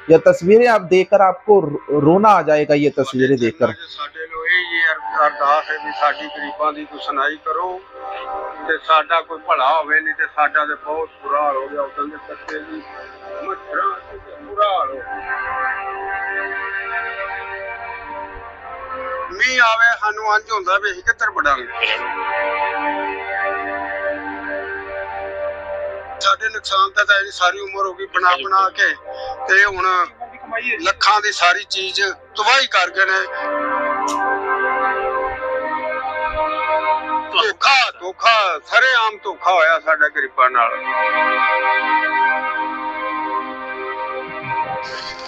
या तस्वीरें आप देखकर आपको रोना आ जाएगा ये तस्वीरें देखकर। अरदास है भी साडी गरीबां दी कोई सुनाई करो ते साडा कोई भला होवे, नहीं ते साडा ते बहुत बुरा हाल हो गया। उदन दे बच्चे दी मच्छरां ते बुरा हाल हो गया। मींह आवे सानू अंज हुंदा भी असीं कित्तर बड़ांगे। साडे नुकसान तां सारी उम्र हो गई बना बना के, ते हुण लखां दी सारी चीज तबाही कर गए ने। धोखा सरेआम धोखा होया साडे गरीबां नाल।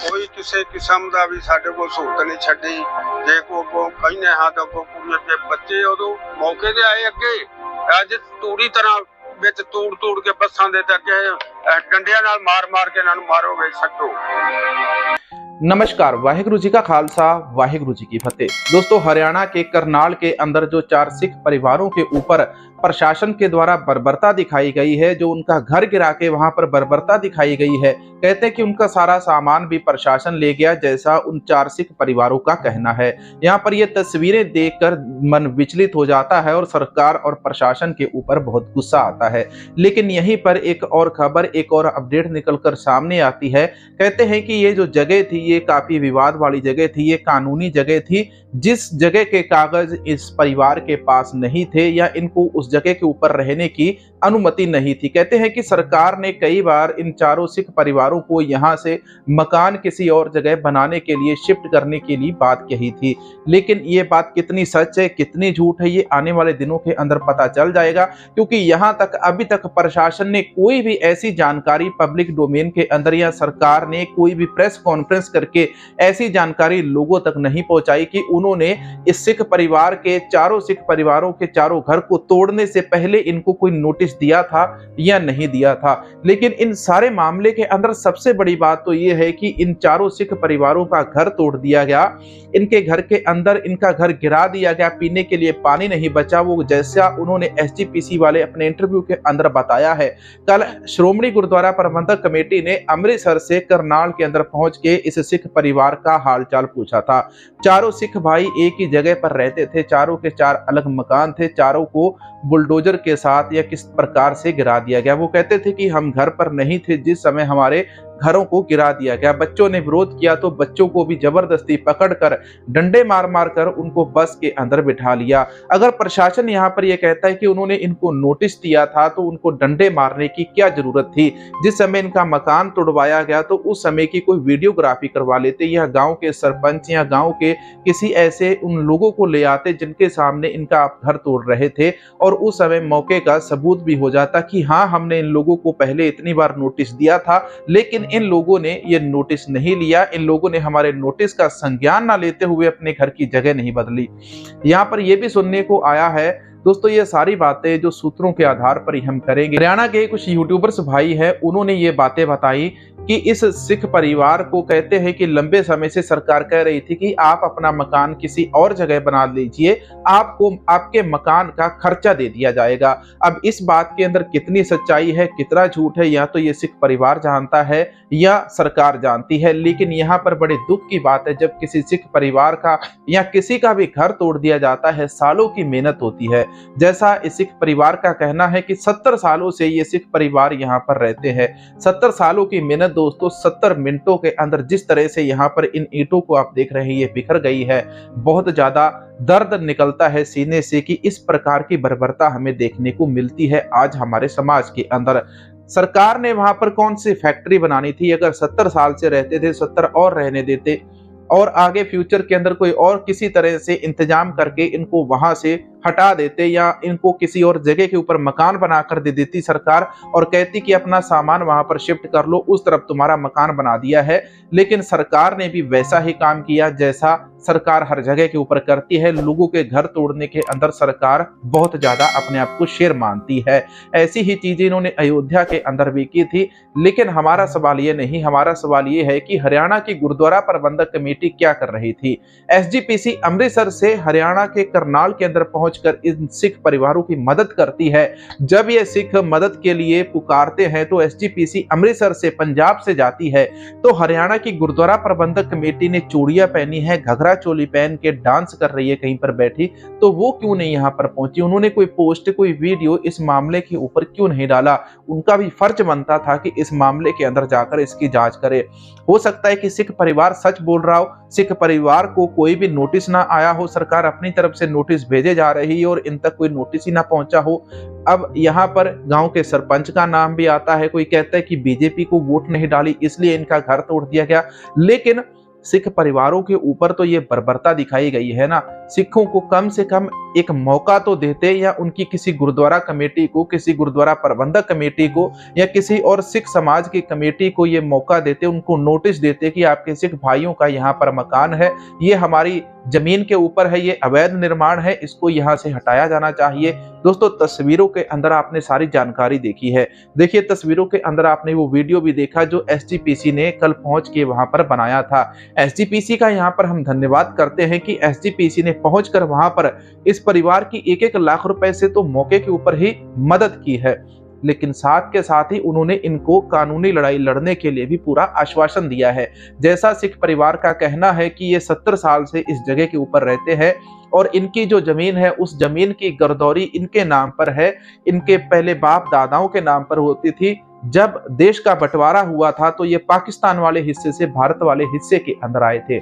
कोई किसी किस्म का भी साडे कोल सहूलत नहीं छड्डी। जे को कहने हाँ तो कुड़ियां ते बच्चे उदों मौके ते आए अगे, अज तूड़ी तरह विच तोड़ तोड़ के बसां दे अगे डंडियां नाल मार मार के इन्हां नूं मारो वे सट्टो। नमस्कार, वाहिगुरु जी का खालसा, वाहिगुरु जी की फतेह। दोस्तों, हरियाणा के करनाल के अंदर जो 4 सिख परिवारों के ऊपर प्रशासन के द्वारा बर्बरता दिखाई गई है, जो उनका घर गिरा के वहां पर बर्बरता दिखाई गई है, कहते हैं कि उनका सारा सामान भी प्रशासन ले गया, जैसा उन 4 सिख परिवारों का कहना है। यहाँ पर ये तस्वीरें देखकर मन विचलित हो जाता है और सरकार और प्रशासन के ऊपर बहुत गुस्सा आता है। लेकिन यहीं पर एक और खबर, एक और अपडेट निकलकर सामने आती है। कहते हैं कि ये जो जगह थी, ये काफी विवाद वाली जगह थी, ये कानूनी जगह थी, जिस जगह के कागज इस परिवार के पास नहीं थे या इनको उस जगह के ऊपर रहने की अनुमति नहीं थी। कहते हैं कि सरकार ने कई बार इन चारों सिख परिवारों को यहां से मकान किसी और जगह बनाने के लिए शिफ्ट करने के लिए बात कही थी। लेकिन ये बात कितनी सच है, कितनी झूठ है, ये आने वाले दिनों के अंदर पता चल जाएगा, क्योंकि यहां तक अभी तक प्रशासन ने कोई भी ऐसी जानकारी पब्लिक डोमेन के अंदर या सरकार ने कोई भी प्रेस कॉन्फ्रेंस करके ऐसी जानकारी लोगों तक नहीं पहुंचाई कि उन्होंने इस सिख परिवार के चारों सिख परिवारों के चारों घर को तोड़ने से पहले इनको कोई नोटिस दिया था या नहीं दिया था। लेकिन इन सारे मामले के अंदर सबसे बड़ी बात तो यह है कि इन चारों सिख परिवारों का घर तोड़ दिया गया, इनके घर के अंदर इनका घर गिरा दिया गया, पीने के लिए पानी नहीं बचा, वो जैसा उन्होंने एसजीपीसी वाले अपने इंटरव्यू के अंदर बताया है। कल श्रोमणी गुरुद्वारा प्रबंधक कमेटी ने अमृतसर से करनाल के अंदर पहुंच के इस सिख परिवार का हालचाल पूछा था। चारों सिख भाई एक ही जगह पर रहते थे, चारों के 4 अलग मकान थे, चारों को बुलडोजर के साथ या किस प्रकार से गिरा दिया गया। वो कहते थे कि हम घर पर नहीं थे जिस समय हमारे घरों को गिरा दिया गया। बच्चों ने विरोध किया तो बच्चों को भी जबरदस्ती पकड़कर डंडे मार मार कर उनको बस के अंदर बिठा लिया। अगर प्रशासन यहाँ पर यह कहता है कि उन्होंने इनको नोटिस दिया था तो उनको डंडे मारने की क्या जरूरत थी? जिस समय इनका मकान तोड़वाया गया तो उस समय की कोई वीडियोग्राफी करवा लेते या गांव के सरपंच या गांव के किसी ऐसे उन लोगों को ले आते जिनके सामने इनका घर तोड़ रहे थे, और उस समय मौके का सबूत भी हो जाता कि हाँ, हमने इन लोगों को पहले इतनी बार नोटिस दिया था, लेकिन इन लोगों ने ये नोटिस नहीं लिया, इन लोगों ने हमारे नोटिस का संज्ञान ना लेते हुए अपने घर की जगह नहीं बदली। यहाँ पर यह भी सुनने को आया है दोस्तों, ये सारी बातें जो सूत्रों के आधार पर ही हम करेंगे। हरियाणा के कुछ यूट्यूबर्स भाई हैं, उन्होंने ये बातें बताई कि इस सिख परिवार को कहते हैं कि लंबे समय से सरकार कह रही थी कि आप अपना मकान किसी और जगह बना लीजिए, आपको आपके मकान का खर्चा दे दिया जाएगा। अब इस बात के अंदर कितनी सच्चाई है, कितना झूठ है, या तो ये सिख परिवार जानता है या सरकार जानती है। लेकिन यहाँ पर बड़े दुख की बात है, जब किसी सिख परिवार का या किसी का भी घर तोड़ दिया जाता है, सालों की मेहनत होती है। जैसा इस सिख परिवार का कहना है कि 70 सालों से ये सिख परिवार यहाँ पर रहते हैं। 70 सालों की मेहनत दोस्तों 70 मिनटों के अंदर जिस तरह से यहाँ पर इन ईंटों को आप देख रहे हैं, ये बिखर गई है। बहुत ज्यादा दर्द निकलता है सीने से कि इस प्रकार की बर्बरता हमें देखने को मिलती है आज हमारे समाज के अंदर। सरकार ने वहां पर कौन सी फैक्ट्री बनानी थी? अगर 70 साल से रहते थे, 70 और रहने देते और आगे फ्यूचर के अंदर कोई और किसी तरह से इंतजाम करके इनको वहां से हटा देते या इनको किसी और जगह के ऊपर मकान बनाकर दे देती सरकार और कहती कि अपना सामान वहां पर शिफ्ट कर लो, उस तरफ तुम्हारा मकान बना दिया है। लेकिन सरकार ने भी वैसा ही काम किया जैसा सरकार हर जगह के ऊपर करती है। लोगों के घर तोड़ने के अंदर सरकार बहुत ज्यादा अपने आप को शेर मानती है। ऐसी ही चीजें इन्होंने अयोध्या के अंदर भी की थी। लेकिन हमारा सवाल ये नहीं, हमारा सवाल ये है कि हरियाणा की गुरुद्वारा प्रबंधक कमेटी क्या कर रही थी? एसजीपीसी अमृतसर से हरियाणा के करनाल के अंदर पहुंच पहुंचकर इन सिख परिवारों की मदद करती है। जब ये सिख मदद के लिए पुकारते हैं तो एसजीपीसी अमृतसर से पंजाब से जाती है तो हरियाणा की गुरुद्वारा प्रबंधक कमेटी ने चूड़ियां पहनी है, घघरा चोली पहन के डांस कर रही है कहीं पर बैठी, तो वो क्यों नहीं यहाँ पर पहुंची? उन्होंने कोई पोस्ट, कोई वीडियो इस मामले के ऊपर क्यों नहीं डाला? उनका भी फर्ज बनता था कि इस मामले के अंदर जाकर इसकी जांच करे। हो सकता है कि सिख परिवार सच बोल रहा हो, सिख परिवार को कोई भी नोटिस ना आया हो, सरकार अपनी तरफ से नोटिस भेजे जा रही है और इन तक कोई नोटिस ही ना पहुंचा हो। अब यहाँ पर गांव के सरपंच का नाम भी आता है, कोई कहता है कि बीजेपी को वोट नहीं डाली इसलिए इनका घर तोड़ दिया गया, लेकिन सिख परिवारों के ऊपर तो ये बर्बरता दिखाई गई है ना। सिखों को कम से कम एक मौका तो देते, या उनकी किसी गुरुद्वारा कमेटी को, किसी गुरुद्वारा प्रबंधक कमेटी को या किसी और सिख समाज की कमेटी को ये मौका देते, उनको नोटिस देते कि आपके सिख भाइयों का यहाँ पर मकान है, ये हमारी जमीन के ऊपर है, ये अवैध निर्माण है, इसको यहाँ से हटाया जाना चाहिए। दोस्तों तस्वीरों के अंदर आपने सारी जानकारी देखी है, देखिए तस्वीरों के अंदर आपने वो वीडियो भी देखा जो एसजीपीसी ने कल पहुंच के वहां पर बनाया था। एसजीपीसी का यहाँ पर हम धन्यवाद करते हैं कि एसजीपीसी ने पहुंचकर वहां पर इस परिवार की 1-1 लाख रुपए से तो मौके के ऊपर ही मदद की है, लेकिन साथ के साथ ही उन्होंने इनको कानूनी लड़ाई लड़ने के लिए भी पूरा आश्वासन दिया है। जैसा सिख परिवार का कहना है कि ये 70 साल से इस जगह के ऊपर रहते हैं और इनकी जो जमीन है उस जमीन की गर्दौरी इनके नाम पर है, इनके पहले बाप दादाओं के नाम पर होती थी। जब देश का बंटवारा हुआ था तो ये पाकिस्तान वाले हिस्से से भारत वाले हिस्से के अंदर आए थे।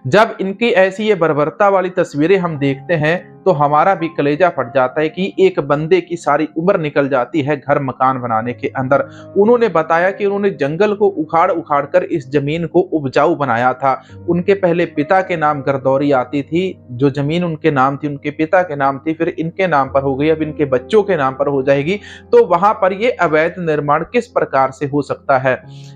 जब इनकी ऐसी ये बर्बरता वाली तस्वीरें हम देखते हैं तो हमारा भी कलेजा फट जाता है कि एक बंदे की सारी उम्र निकल जाती है घर मकान बनाने के अंदर। उन्होंने बताया कि उन्होंने जंगल को उखाड़ कर इस जमीन को उपजाऊ बनाया था। उनके पहले पिता के नाम गर्दौरी आती थी, जो जमीन उनके नाम थी उनके पिता के नाम थी, फिर इनके नाम पर हो गई, अब इनके बच्चों के नाम पर हो जाएगी। तो वहां पर ये अवैध निर्माण किस प्रकार से हो सकता है?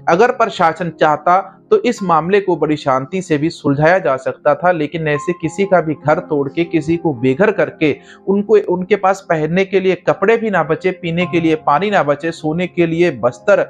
अगर प्रशासन चाहता तो इस मामले को बड़ी शांति से भी सुलझाया जा सकता था, लेकिन ऐसे किसी का भी घर तोड़ के, किसी को बेघर करके, उनको उनके पास पहनने के लिए कपड़े भी ना बचे, पीने के लिए पानी ना बचे, सोने के लिए बस्तर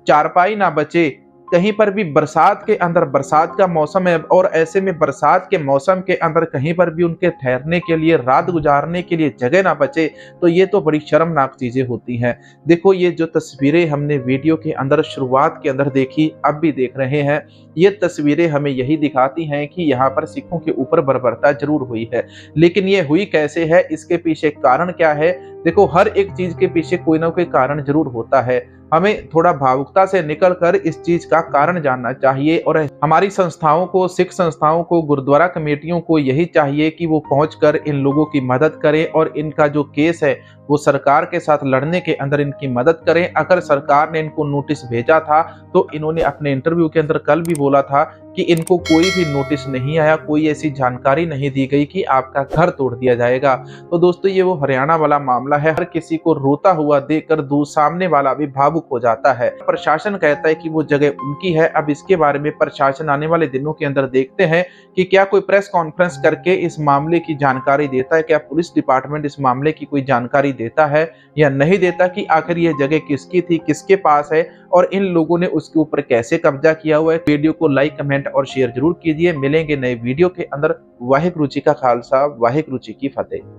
चारपाई ना बचे, कहीं पर भी बरसात के अंदर, बरसात का मौसम है और ऐसे में बरसात के मौसम के अंदर कहीं पर भी उनके ठहरने के लिए, रात गुजारने के लिए जगह ना बचे, तो ये तो बड़ी शर्मनाक चीजें होती हैं। देखो ये जो तस्वीरें हमने वीडियो के अंदर शुरुआत के अंदर देखी, अब भी देख रहे हैं, ये तस्वीरें हमें यही दिखाती हैं कि यहाँ पर सिखों के ऊपर बर्बरता जरूर हुई है, लेकिन ये हुई कैसे है, इसके पीछे कारण क्या है? देखो हर एक चीज के पीछे कोई ना कोई कारण जरूर होता है। हमें थोड़ा भावुकता से निकलकर इस चीज का कारण जानना चाहिए और हमारी संस्थाओं को, सिख संस्थाओं को, गुरुद्वारा कमेटियों को यही चाहिए कि वो पहुंचकर इन लोगों की मदद करें और इनका जो केस है वो सरकार के साथ लड़ने के अंदर इनकी मदद करें। अगर सरकार ने इनको नोटिस भेजा था तो इन्होंने अपने इंटरव्यू के अंदर कल भी बोला था कि इनको कोई भी नोटिस नहीं आया, कोई ऐसी जानकारी नहीं दी गई कि आपका घर तोड़ दिया जाएगा। तो दोस्तों ये वो हरियाणा वाला मामला है, हर किसी को रोता हुआ देखकर सामने वाला भी भावुक हो जाता है। प्रशासन कहता है कि वो जगह उनकी है। अब इसके बारे में प्रशासन आने वाले दिनों के अंदर देखते हैं कि क्या कोई प्रेस कॉन्फ्रेंस करके इस मामले की जानकारी देता है, क्या पुलिस डिपार्टमेंट इस मामले की कोई जानकारी देता है या नहीं देता कि आखिर ये जगह किसकी थी, किसके पास है और इन लोगों ने उसके ऊपर कैसे कब्जा किया हुआ है। वीडियो को लाइक, कमेंट और शेयर जरूर कीजिए। मिलेंगे नए वीडियो के अंदर। वाहिगुरु जी का खालसा, वाहिगुरु जी की फतेह।